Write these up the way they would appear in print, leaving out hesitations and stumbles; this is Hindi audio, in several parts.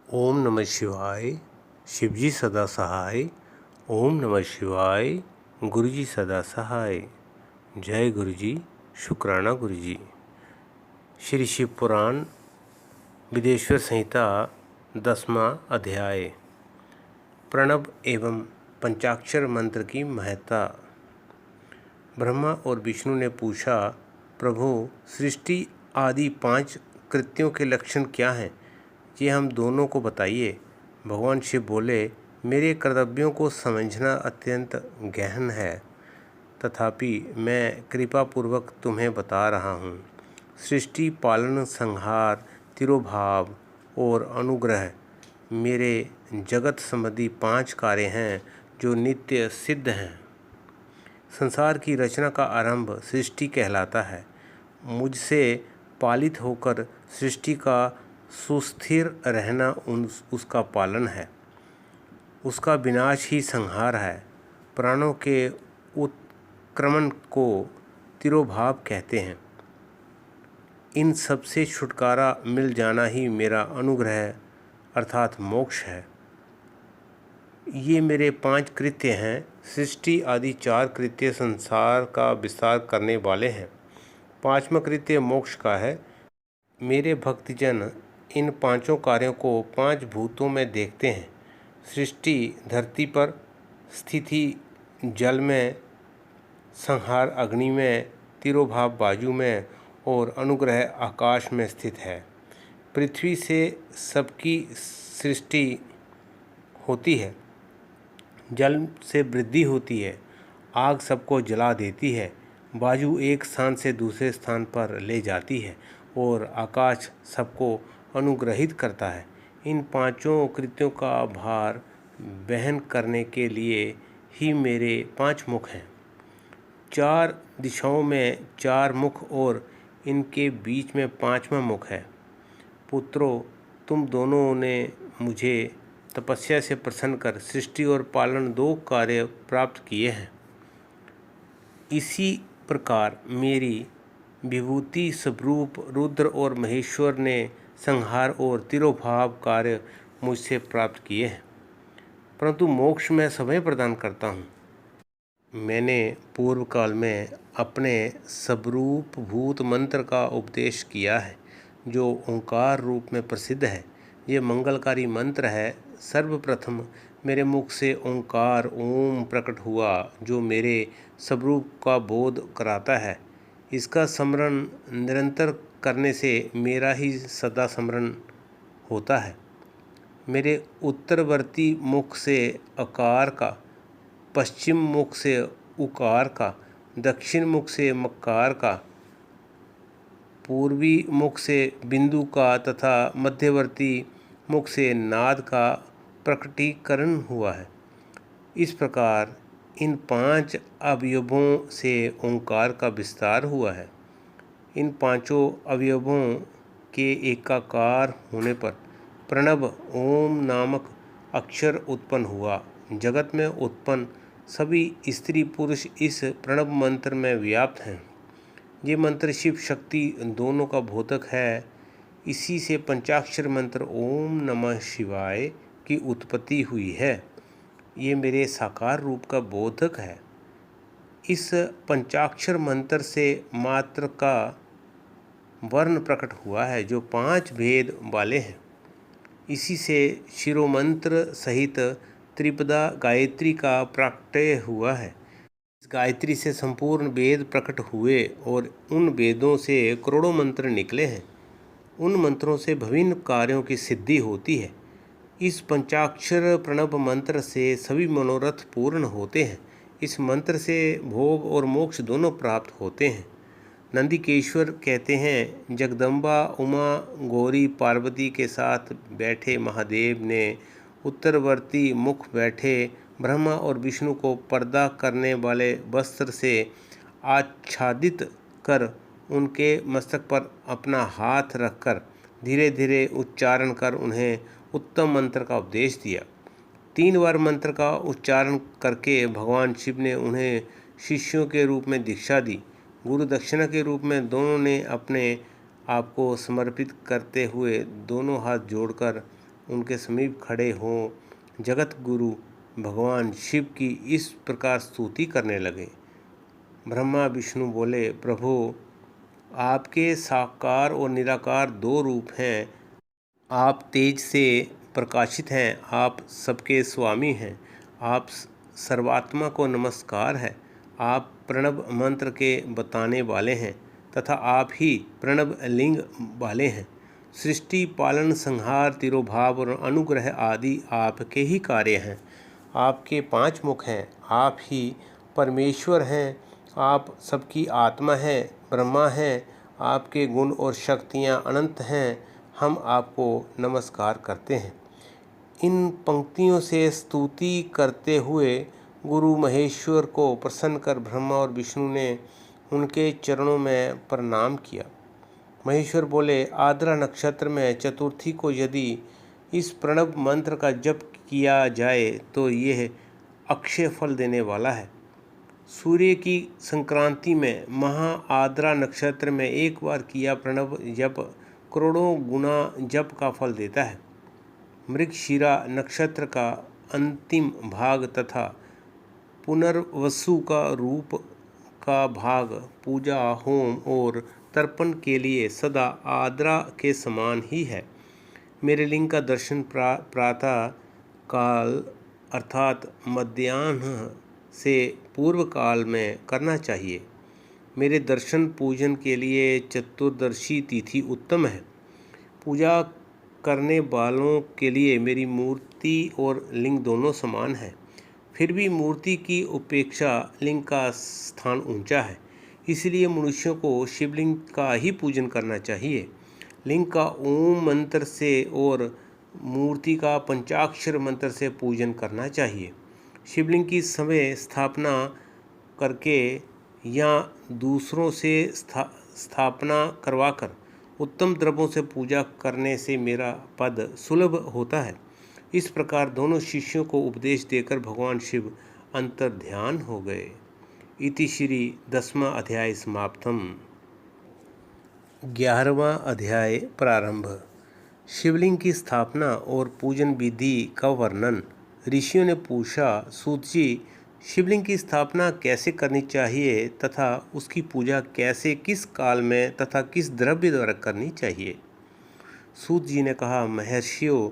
ओम नमः शिवाय। शिवजी सदा सहाय। ओम नमः शिवाय। गुरुजी सदा सहाय। जय गुरुजी। शुक्राना गुरुजी। श्री शिव पुराण विदेश्वर संहिता 10वां अध्याय। प्रणव एवं पंचाक्षर मंत्र की महत्ता। ब्रह्मा और विष्णु ने पूछा, प्रभु, सृष्टि आदि 5 कृत्यों के लक्षण क्या हैं? ये हम दोनों को बताइए। भगवान शिव बोले, मेरे कर्तव्यों को समझना अत्यंत गहन है, तथापि मैं कृपापूर्वक तुम्हें बता रहा हूँ। सृष्टि, पालन, संहार, तिरोभाव और अनुग्रह मेरे जगत संबंधी 5 कार्य हैं जो नित्य सिद्ध हैं। संसार की रचना का आरंभ सृष्टि कहलाता है। मुझसे पालित होकर सृष्टि का सुस्थिर रहना उसका पालन है। उसका विनाश ही संहार है। प्राणों के उत्क्रमण को तिरोभाव कहते हैं। इन सब से छुटकारा मिल जाना ही मेरा अनुग्रह अर्थात मोक्ष है। ये मेरे 5 कृत्य हैं। सृष्टि आदि 4 कृत्य संसार का विस्तार करने वाले हैं। 5वां कृत्य मोक्ष का है। मेरे भक्तजन इन 5 कार्यों को 5 भूतों में देखते हैं। सृष्टि धरती पर, स्थिति जल में, संहार अग्नि में, तिरोभाव वायु में और अनुग्रह आकाश में स्थित है। पृथ्वी से सबकी सृष्टि होती है। जल से वृद्धि होती है। आग सबको जला देती है। वायु एक स्थान से दूसरे स्थान पर ले जाती है और आकाश सबको अनुग्रहित करता है। इन 5 कृत्यों का भार वहन करने के लिए ही मेरे 5 मुख हैं। 4 दिशाओं में 4 मुख और इनके बीच में 5वां मुख है। पुत्रों, तुम दोनों ने मुझे तपस्या से प्रसन्न कर सृष्टि और पालन 2 कार्य प्राप्त किए हैं। इसी प्रकार मेरी विभूति स्वरूप रुद्र और महेश्वर ने संहार और तिरोभाव कार्य मुझसे प्राप्त किए हैं, परंतु मोक्ष मैं समय प्रदान करता हूँ। मैंने पूर्व काल में अपने स्वरूप भूत मंत्र का उपदेश किया है, जो ओंकार रूप में प्रसिद्ध है। ये मंगलकारी मंत्र है। सर्वप्रथम मेरे मुख से ओंकार ओम प्रकट हुआ, जो मेरे स्वरूप का बोध कराता है। इसका स्मरण निरंतर करने से मेरा ही सदा स्मरण होता है। मेरे उत्तरवर्ती मुख से अकार का, पश्चिम मुख से उकार का, दक्षिण मुख से मकार का, पूर्वी मुख से बिंदु का तथा मध्यवर्ती मुख से नाद का प्रकटीकरण हुआ है। इस प्रकार इन 5 अवयवों से ओंकार का विस्तार हुआ है। इन 5 अवयवों के एकाकार होने पर प्रणव ओम नामक अक्षर उत्पन्न हुआ। जगत में उत्पन्न सभी स्त्री पुरुष इस प्रणव मंत्र में व्याप्त हैं। ये मंत्र शिव शक्ति दोनों का बोधक है। इसी से पंचाक्षर मंत्र ओम नमः शिवाय की उत्पत्ति हुई है। ये मेरे साकार रूप का बोधक है। इस पंचाक्षर मंत्र से मात्र का वर्ण प्रकट हुआ है, जो 5 भेद वाले हैं। इसी से शिरोमंत्र सहित त्रिपदा गायत्री का प्रकटय हुआ है। इस गायत्री से संपूर्ण वेद प्रकट हुए और उन वेदों से करोड़ों मंत्र निकले हैं। उन मंत्रों से विभिन्न कार्यों की सिद्धि होती है। इस पंचाक्षर प्रणव मंत्र से सभी मनोरथ पूर्ण होते हैं। इस मंत्र से भोग और मोक्ष दोनों प्राप्त होते हैं। नंदिकेश्वर कहते हैं, जगदम्बा उमा गौरी पार्वती के साथ बैठे महादेव ने उत्तरवर्ती मुख बैठे ब्रह्मा और विष्णु को पर्दा करने वाले वस्त्र से आच्छादित कर उनके मस्तक पर अपना हाथ रखकर धीरे धीरे उच्चारण कर उन्हें उत्तम मंत्र का उपदेश दिया। 3 बार मंत्र का उच्चारण करके भगवान शिव ने उन्हें शिष्यों के रूप में दीक्षा दी। गुरु दक्षिणा के रूप में दोनों ने अपने आप को समर्पित करते हुए दोनों हाथ जोड़कर उनके समीप खड़े हों जगत गुरु भगवान शिव की इस प्रकार स्तुति करने लगे। ब्रह्मा विष्णु बोले, प्रभु आपके साकार और निराकार दो रूप हैं। आप तेज से प्रकाशित हैं, आप सबके स्वामी हैं। आप सर्वात्मा को नमस्कार है। आप प्रणव मंत्र के बताने वाले हैं तथा आप ही प्रणव लिंग वाले हैं। सृष्टि, पालन, संहार, तिरोभाव और अनुग्रह आदि आपके ही कार्य हैं। आपके 5 मुख हैं। आप ही परमेश्वर हैं। आप सबकी आत्मा हैं, ब्रह्मा हैं। आपके गुण और शक्तियाँ अनंत हैं। हम आपको नमस्कार करते हैं। इन पंक्तियों से स्तुति करते हुए गुरु महेश्वर को प्रसन्न कर ब्रह्मा और विष्णु ने उनके चरणों में प्रणाम किया। महेश्वर बोले, आर्द्रा नक्षत्र में चतुर्थी को यदि इस प्रणव मंत्र का जप किया जाए तो यह अक्षय फल देने वाला है। सूर्य की संक्रांति में महा आर्द्रा नक्षत्र में एक बार किया प्रणव जप करोड़ों गुना जप का फल देता है। मृगशिरा नक्षत्र का अंतिम भाग तथा पुनर्वसु का रूप का भाग पूजा, होम और तर्पण के लिए सदा आर्द्रा के समान ही है। मेरे लिंग का दर्शन प्रातः काल अर्थात मध्याह्न से पूर्व काल में करना चाहिए। मेरे दर्शन पूजन के लिए चतुर्दशी तिथि उत्तम है। पूजा करने वालों के लिए मेरी मूर्ति और लिंग दोनों समान है। फिर भी मूर्ति की उपेक्षा लिंग का स्थान ऊंचा है, इसलिए मनुष्यों को शिवलिंग का ही पूजन करना चाहिए। लिंग का ओम मंत्र से और मूर्ति का पंचाक्षर मंत्र से पूजन करना चाहिए। शिवलिंग की समय स्थापना करके या दूसरों से स्थापना करवाकर उत्तम द्रव्यों से पूजा करने से मेरा पद सुलभ होता है। इस प्रकार दोनों शिष्यों को उपदेश देकर भगवान शिव अंतर्ध्यान हो गए। इति श्री 10वां अध्याय समाप्तम। 11वां अध्याय प्रारंभ। शिवलिंग की स्थापना और पूजन विधि का वर्णन। ऋषियों ने पूछा, सूत जी, शिवलिंग की स्थापना कैसे करनी चाहिए तथा उसकी पूजा कैसे, किस काल में तथा किस द्रव्य द्वारा करनी चाहिए। सूत जी ने कहा, महर्षियों,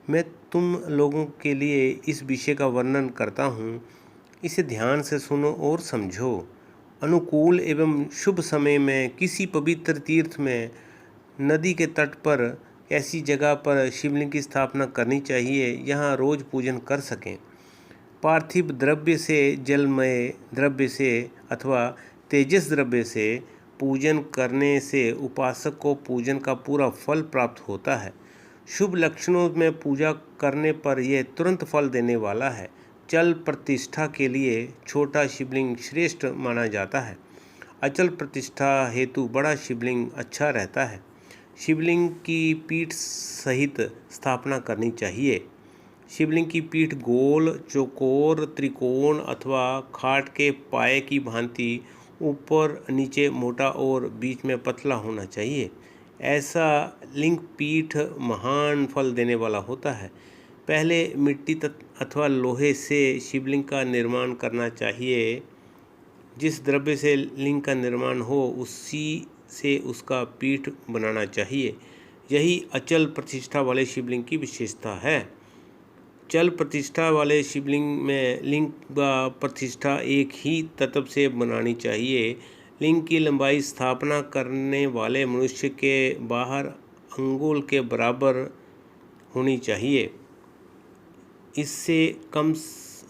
मैं तुम लोगों के लिए इस विषय का वर्णन करता हूँ। इसे ध्यान से सुनो और समझो। अनुकूल एवं शुभ समय में किसी पवित्र तीर्थ में, नदी के तट पर ऐसी जगह पर शिवलिंग की स्थापना करनी चाहिए यहाँ रोज पूजन कर सकें। पार्थिव द्रव्य से, जलमय द्रव्य से अथवा तेजस द्रव्य से पूजन करने से उपासक को पूजन का पूरा फल प्राप्त होता है। शुभ लक्षणों में पूजा करने पर यह तुरंत फल देने वाला है। चल प्रतिष्ठा के लिए छोटा शिवलिंग श्रेष्ठ माना जाता है। अचल प्रतिष्ठा हेतु बड़ा शिवलिंग अच्छा रहता है। शिवलिंग की पीठ सहित स्थापना करनी चाहिए। शिवलिंग की पीठ गोल, चौकोर, त्रिकोण अथवा खाट के पाए की भांति ऊपर नीचे मोटा और बीच में पतला होना चाहिए। ऐसा लिंग पीठ महान फल देने वाला होता है। पहले मिट्टी अथवा लोहे से शिवलिंग का निर्माण करना चाहिए। जिस द्रव्य से लिंग का निर्माण हो उसी से उसका पीठ बनाना चाहिए। यही अचल प्रतिष्ठा वाले शिवलिंग की विशेषता है। चल प्रतिष्ठा वाले शिवलिंग में लिंग व प्रतिष्ठा एक ही तत्व से बनानी चाहिए। लिंग की लंबाई स्थापना करने वाले मनुष्य के बाहर अंगुल के बराबर होनी चाहिए। इससे कम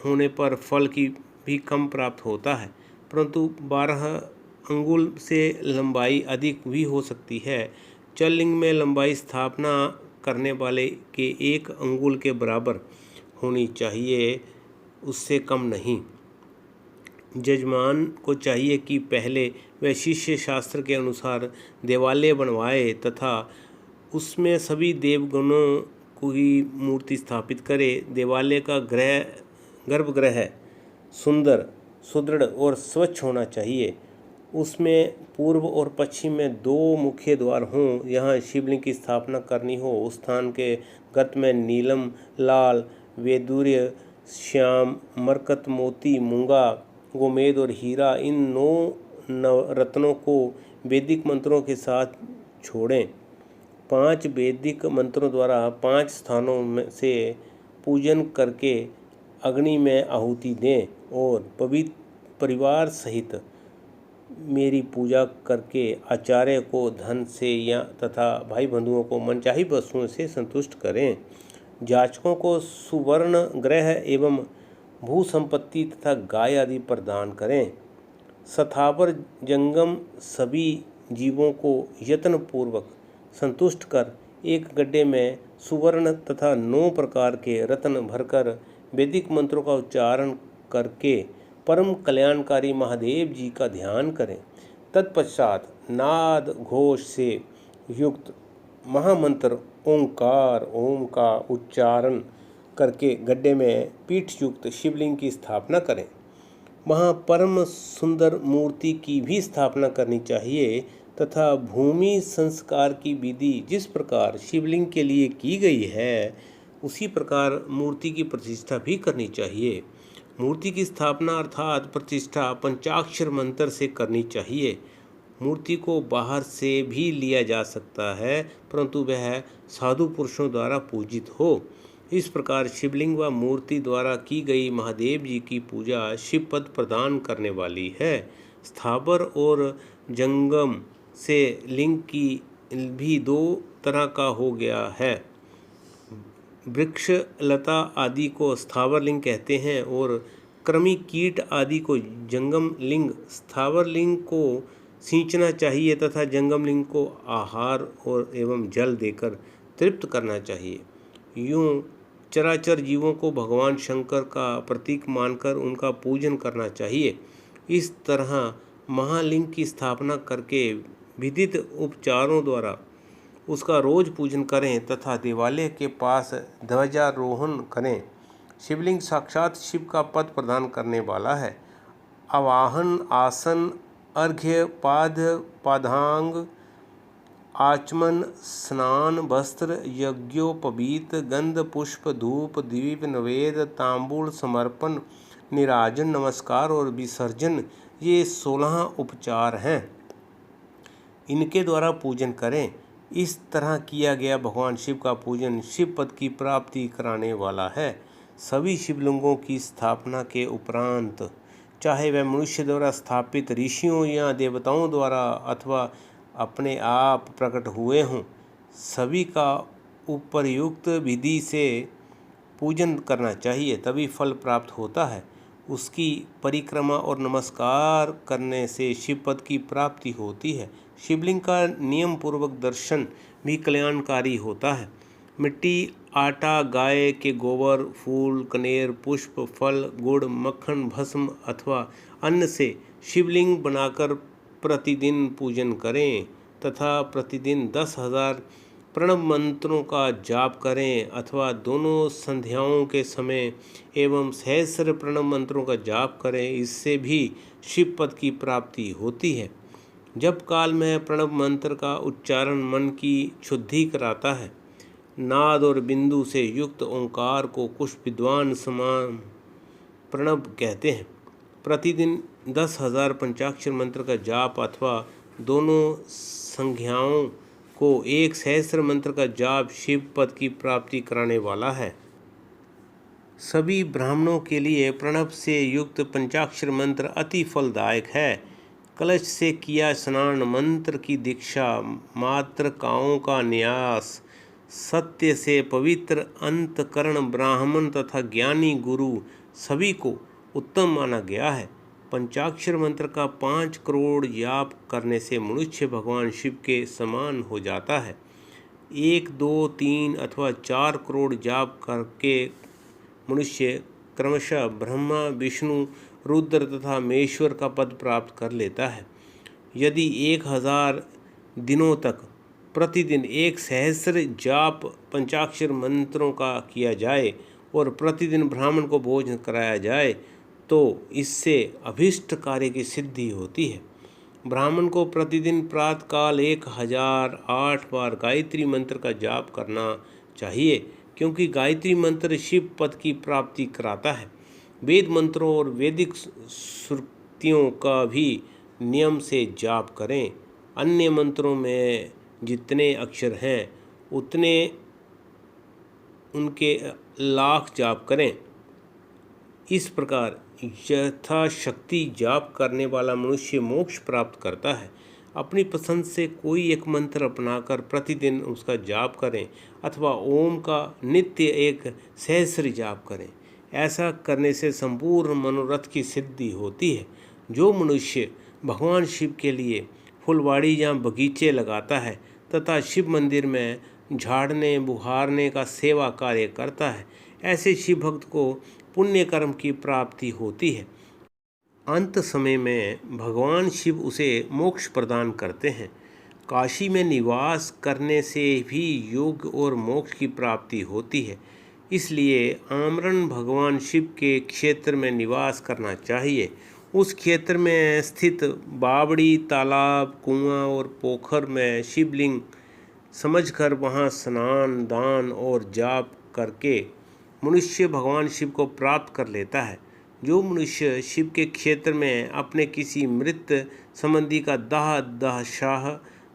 होने पर फल की भी कम प्राप्त होता है, परंतु 12 अंगुल से लंबाई अधिक भी हो सकती है। चल लिंग में लंबाई स्थापना करने वाले के 1 अंगुल के बराबर होनी चाहिए, उससे कम नहीं। जजमान को चाहिए कि पहले वह शिष्य शास्त्र के अनुसार देवालय बनवाए तथा उसमें सभी देवगणों की मूर्ति स्थापित करे। देवालय का गर्भगृह सुंदर, सुदृढ़ और स्वच्छ होना चाहिए। उसमें पूर्व और पश्चिम में 2 मुख्य द्वार हों, यहाँ शिवलिंग की स्थापना करनी हो। उस स्थान के गर्त में नीलम, लाल, वैदूर्य, श्याम, मरकत, मोती, मूंगा, गोमेद और हीरा, इन 9 रत्नों को वैदिक मंत्रों के साथ छोड़ें। 5 वैदिक मंत्रों द्वारा 5 स्थानों में से पूजन करके अग्नि में आहुति दें और पवित्र परिवार सहित मेरी पूजा करके आचार्य को धन से या तथा भाई बंधुओं को मनचाही वस्तुओं से संतुष्ट करें। जाचकों को सुवर्ण ग्रह एवं भू संपत्ति तथा गाय आदि प्रदान करें। स्थावर जंगम सभी जीवों को यत्न पूर्वक संतुष्ट कर एक गड्ढे में सुवर्ण तथा 9 प्रकार के रत्न भरकर वैदिक मंत्रों का उच्चारण करके परम कल्याणकारी महादेव जी का ध्यान करें। तत्पश्चात नाद घोष से युक्त महामंत्र ओंकार ओम का उच्चारण करके गड्ढे में पीठ युक्त शिवलिंग की स्थापना करें। वहाँ परम सुंदर मूर्ति की भी स्थापना करनी चाहिए तथा भूमि संस्कार की विधि जिस प्रकार शिवलिंग के लिए की गई है उसी प्रकार मूर्ति की प्रतिष्ठा भी करनी चाहिए। मूर्ति की स्थापना अर्थात प्रतिष्ठा पंचाक्षर मंत्र से करनी चाहिए। मूर्ति को बाहर से भी लिया जा सकता है परंतु वह साधु पुरुषों द्वारा पूजित हो। इस प्रकार शिवलिंग व मूर्ति द्वारा की गई महादेव जी की पूजा शिव पद प्रदान करने वाली है। स्थावर और जंगम से लिंग की भी 2 तरह का हो गया है। वृक्ष लता आदि को स्थावर लिंग कहते हैं और कृमि कीट आदि को जंगम लिंग। स्थावर लिंग को सींचना चाहिए तथा जंगम लिंग को आहार और एवं जल देकर तृप्त करना चाहिए। यूं चराचर जीवों को भगवान शंकर का प्रतीक मानकर उनका पूजन करना चाहिए। इस तरह महालिंग की स्थापना करके विधित उपचारों द्वारा उसका रोज पूजन करें तथा देवालय के पास ध्वजारोहण करें। शिवलिंग साक्षात शिव का पद प्रदान करने वाला है। आवाहन, आसन, अर्घ्य, पादांग, आचमन, स्नान, वस्त्र, यज्ञोपवीत, गंध, पुष्प, धूप, दीप, नैवेद्य, तांबूल, समर्पण, निराजन, नमस्कार और विसर्जन, ये 16 उपचार हैं। इनके द्वारा पूजन करें। इस तरह किया गया भगवान शिव का पूजन शिव पद की प्राप्ति कराने वाला है। सभी शिवलिंगों की स्थापना के उपरांत चाहे वह मनुष्य द्वारा स्थापित ऋषियों या देवताओं द्वारा अथवा अपने आप प्रकट हुए हों, सभी का उपर्युक्त विधि से पूजन करना चाहिए, तभी फल प्राप्त होता है। उसकी परिक्रमा और नमस्कार करने से शिव पद की प्राप्ति होती है। शिवलिंग का नियम पूर्वक दर्शन भी कल्याणकारी होता है। मिट्टी, आटा, गाय के गोबर, फूल, कनेर, पुष्प, फल, गुड़, मक्खन, भस्म अथवा अन्न से शिवलिंग बनाकर प्रतिदिन पूजन करें तथा प्रतिदिन 10,000 प्रणव मंत्रों का जाप करें अथवा दोनों संध्याओं के समय एवं सहस्र प्रणव मंत्रों का जाप करें। इससे भी शिव पद की प्राप्ति होती है। जब काल में प्रणव मंत्र का उच्चारण मन की शुद्धि कराता है। नाद और बिंदु से युक्त ओंकार को कुछ विद्वान समान प्रणव कहते हैं। प्रतिदिन 10,000 पंचाक्षर मंत्र का जाप अथवा दोनों संज्ञाओं को एक सहस्र मंत्र का जाप शिव पद की प्राप्ति कराने वाला है। सभी ब्राह्मणों के लिए प्रणव से युक्त पंचाक्षर मंत्र अति फलदायक है। कलश से किया स्नान, मंत्र की दीक्षा, मातृकाओं का न्यास, सत्य से पवित्र अंतकरण ब्राह्मण तथा ज्ञानी गुरु सभी को उत्तम माना गया है। पंचाक्षर मंत्र का 5 करोड़ जाप करने से मनुष्य भगवान शिव के समान हो जाता है। 1, 2, 3 अथवा 4 करोड़ जाप करके मनुष्य क्रमशः ब्रह्मा, विष्णु, रुद्र तथा महेश्वर का पद प्राप्त कर लेता है। यदि 1000 दिनों तक प्रतिदिन 1 सहस्र जाप पंचाक्षर मंत्रों का किया जाए और प्रतिदिन ब्राह्मण को भोजन कराया जाए तो इससे अभीष्ट कार्य की सिद्धि होती है। ब्राह्मण को प्रतिदिन प्रातःकाल 1008 बार गायत्री मंत्र का जाप करना चाहिए, क्योंकि गायत्री मंत्र शिव पद की प्राप्ति कराता है। वेद मंत्रों और वैदिक श्रुतियों का भी नियम से जाप करें। अन्य मंत्रों में जितने अक्षर हैं उतने उनके लाख जाप करें। इस प्रकार यथाशक्ति जाप करने वाला मनुष्य मोक्ष प्राप्त करता है। अपनी पसंद से कोई एक मंत्र अपनाकर प्रतिदिन उसका जाप करें अथवा ओम का नित्य एक सहस्र जाप करें। ऐसा करने से संपूर्ण मनोरथ की सिद्धि होती है। जो मनुष्य भगवान शिव के लिए फुलवाड़ी या बगीचे लगाता है तथा शिव मंदिर में झाड़ने बुहारने का सेवा कार्य करता है, ऐसे शिव भक्त को पुण्य कर्म की प्राप्ति होती है। अंत समय में भगवान शिव उसे मोक्ष प्रदान करते हैं। काशी में निवास करने से भी योग और मोक्ष की प्राप्ति होती है। इसलिए आमरण भगवान शिव के क्षेत्र में निवास करना चाहिए। उस क्षेत्र में स्थित बावड़ी, तालाब, कुआं और पोखर में शिवलिंग समझकर वहां स्नान, दान और जाप करके मनुष्य भगवान शिव को प्राप्त कर लेता है। जो मनुष्य शिव के क्षेत्र में अपने किसी मृत संबंधी का दाह, दशाह,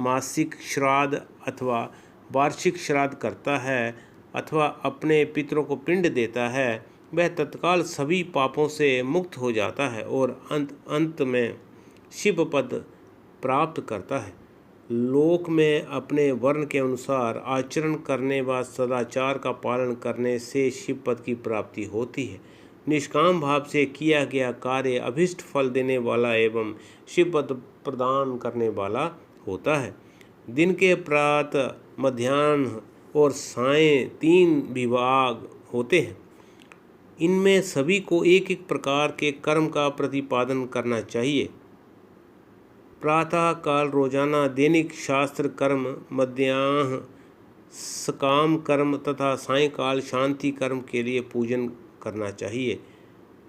मासिक श्राद्ध अथवा वार्षिक श्राद्ध करता है अथवा अपने पितरों को पिंड देता है, वह तत्काल सभी पापों से मुक्त हो जाता है और अंत में शिव पद प्राप्त करता है। लोक में अपने वर्ण के अनुसार आचरण करने व सदाचार का पालन करने से शिव पद की प्राप्ति होती है। निष्काम भाव से किया गया कार्य अभिष्ट फल देने वाला एवं शिव पद प्रदान करने वाला होता है। दिन के प्रातः, मध्याह्न और सायं 3 विभाग होते हैं। इनमें सभी को एक एक प्रकार के कर्म का प्रतिपादन करना चाहिए। प्रातः काल रोजाना दैनिक शास्त्र कर्म, मध्याह्न सकाम कर्म तथा सायंकाल शांति कर्म के लिए पूजन करना चाहिए।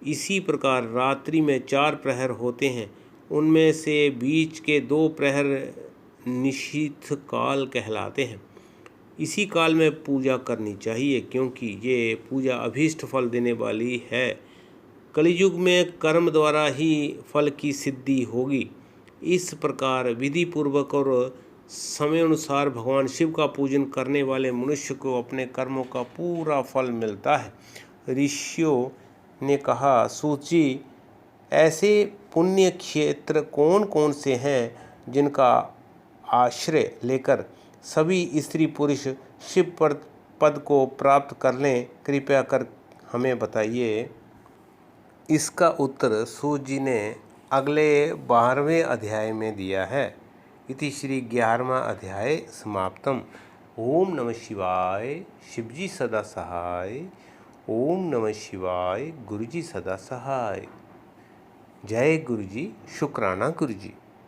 इसी प्रकार रात्रि में 4 प्रहर होते हैं। उनमें से बीच के 2 प्रहर निशीथ काल कहलाते हैं। इसी काल में पूजा करनी चाहिए, क्योंकि ये पूजा अभीष्ट फल देने वाली है। कलयुग में कर्म द्वारा ही फल की सिद्धि होगी। इस प्रकार विधि पूर्वक और समय अनुसार भगवान शिव का पूजन करने वाले मनुष्य को अपने कर्मों का पूरा फल मिलता है। ऋषियों ने कहा, सूत जी, ऐसे पुण्य क्षेत्र कौन कौन से हैं जिनका आश्रय लेकर सभी स्त्री पुरुष शिव पद को प्राप्त कर लें? कृपया कर हमें बताइए। इसका उत्तर सूत जी ने अगले 12वें अध्याय में दिया है। इति श्री 11वां अध्याय समाप्तम। ओम नमः शिवाय। शिवजी सदा सहाय। ओम नमः शिवाय। गुरुजी सदा सहाय। जय गुरुजी। शुक्राना गुरुजी।